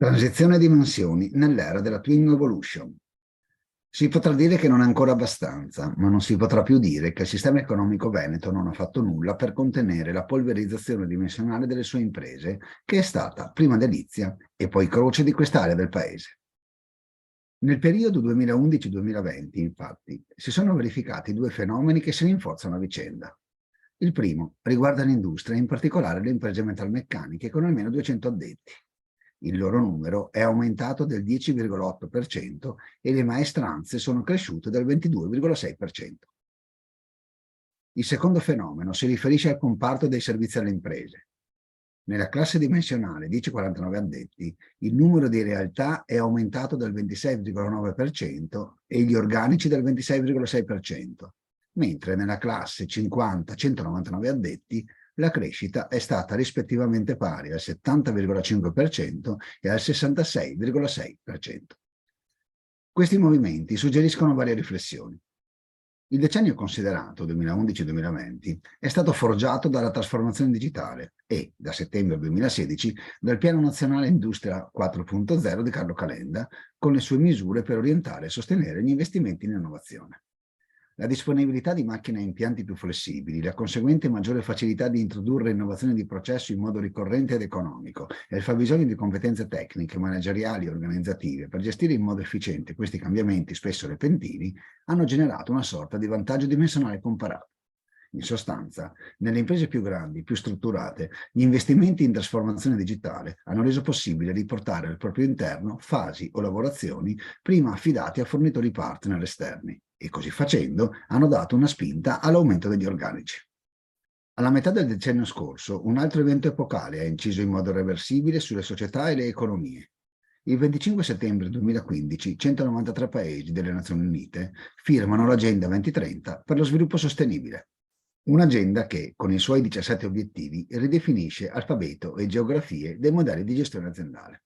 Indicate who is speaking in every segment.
Speaker 1: Transizione di mansioni nell'era della Twin Evolution. Si potrà dire che non è ancora abbastanza, ma non si potrà più dire che il sistema economico veneto non ha fatto nulla per contenere la polverizzazione dimensionale delle sue imprese, che è stata prima delizia e poi croce di quest'area del paese. Nel periodo 2011-2020, infatti, si sono verificati due fenomeni che si rinforzano a vicenda. Il primo riguarda l'industria, in particolare le imprese metalmeccaniche, con almeno 200 addetti. Il loro numero è aumentato del 10,8% e le maestranze sono cresciute del 22,6%. Il secondo fenomeno si riferisce al comparto dei servizi alle imprese. Nella classe dimensionale 10-49 addetti, il numero di realtà è aumentato del 26,9% e gli organici del 26,6%, mentre nella classe 50-199 addetti la crescita è stata rispettivamente pari al 70,5% e al 66,6%. Questi movimenti suggeriscono varie riflessioni. Il decennio considerato, 2011-2020, è stato forgiato dalla trasformazione digitale e, da settembre 2016, dal Piano Nazionale Industria 4.0 di Carlo Calenda, con le sue misure per orientare e sostenere gli investimenti in innovazione. La disponibilità di macchine e impianti più flessibili, la conseguente maggiore facilità di introdurre innovazioni di processo in modo ricorrente ed economico e il fabbisogno di competenze tecniche, manageriali e organizzative per gestire in modo efficiente questi cambiamenti spesso repentini hanno generato una sorta di vantaggio dimensionale comparato. In sostanza, nelle imprese più grandi, più strutturate, gli investimenti in trasformazione digitale hanno reso possibile riportare al proprio interno fasi o lavorazioni prima affidati a fornitori partner esterni e così facendo hanno dato una spinta all'aumento degli organici. Alla metà del decennio scorso, un altro evento epocale ha inciso in modo irreversibile sulle società e le economie. Il 25 settembre 2015, 193 paesi delle Nazioni Unite firmano l'Agenda 2030 per lo sviluppo sostenibile. Un'agenda che, con i suoi 17 obiettivi, ridefinisce alfabeto e geografie dei modelli di gestione aziendale.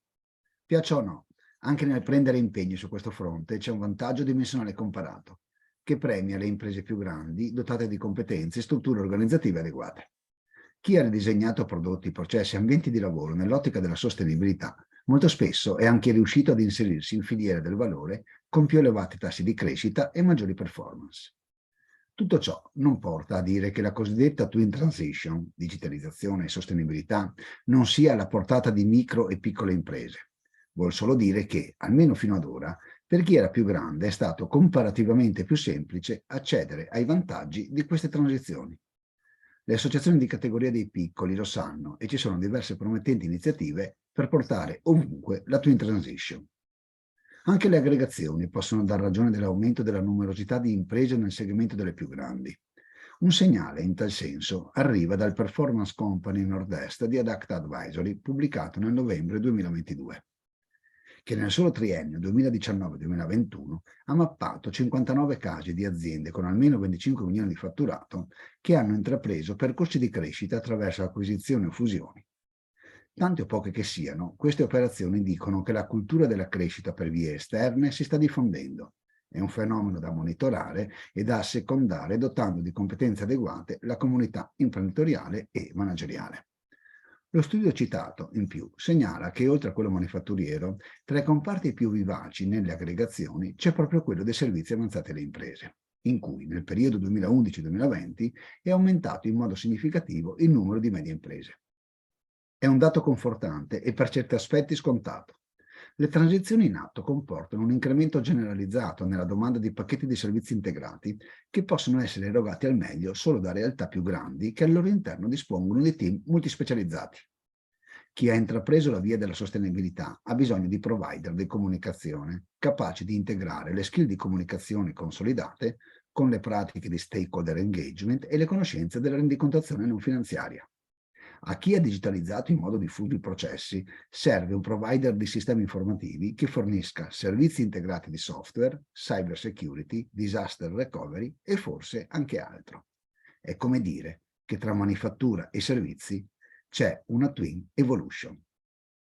Speaker 1: Piaccia o no, anche nel prendere impegni su questo fronte c'è un vantaggio dimensionale comparato, che premia le imprese più grandi, dotate di competenze e strutture organizzative adeguate. Chi ha ridisegnato prodotti, processi e ambienti di lavoro nell'ottica della sostenibilità, molto spesso è anche riuscito ad inserirsi in filiere del valore con più elevati tassi di crescita e maggiori performance. Tutto ciò non porta a dire che la cosiddetta Twin Transition, digitalizzazione e sostenibilità, non sia alla portata di micro e piccole imprese. Vuol solo dire che, almeno fino ad ora, per chi era più grande è stato comparativamente più semplice accedere ai vantaggi di queste transizioni. Le associazioni di categoria dei piccoli lo sanno e ci sono diverse promettenti iniziative per portare ovunque la Twin Transition. Anche le aggregazioni possono dar ragione dell'aumento della numerosità di imprese nel segmento delle più grandi. Un segnale in tal senso arriva dal Performance Company Nord-Est di Adacta Advisory, pubblicato nel novembre 2022, che nel solo triennio 2019-2021 ha mappato 59 casi di aziende con almeno 25 milioni di fatturato che hanno intrapreso percorsi di crescita attraverso acquisizioni o fusioni. Tante o poche che siano, queste operazioni dicono che la cultura della crescita per vie esterne si sta diffondendo. È un fenomeno da monitorare e da assecondare dotando di competenze adeguate la comunità imprenditoriale e manageriale. Lo studio citato, in più, segnala che oltre a quello manifatturiero, tra i comparti più vivaci nelle aggregazioni c'è proprio quello dei servizi avanzati alle imprese, in cui nel periodo 2011-2020 è aumentato in modo significativo il numero di medie imprese. È un dato confortante e per certi aspetti scontato. Le transizioni in atto comportano un incremento generalizzato nella domanda di pacchetti di servizi integrati che possono essere erogati al meglio solo da realtà più grandi che al loro interno dispongono di team multispecializzati. Chi ha intrapreso la via della sostenibilità ha bisogno di provider di comunicazione capaci di integrare le skill di comunicazione consolidate con le pratiche di stakeholder engagement e le conoscenze della rendicontazione non finanziaria. A chi ha digitalizzato in modo diffuso i processi, serve un provider di sistemi informativi che fornisca servizi integrati di software, cyber security, disaster recovery e forse anche altro. È come dire che tra manifattura e servizi c'è una twin evolution.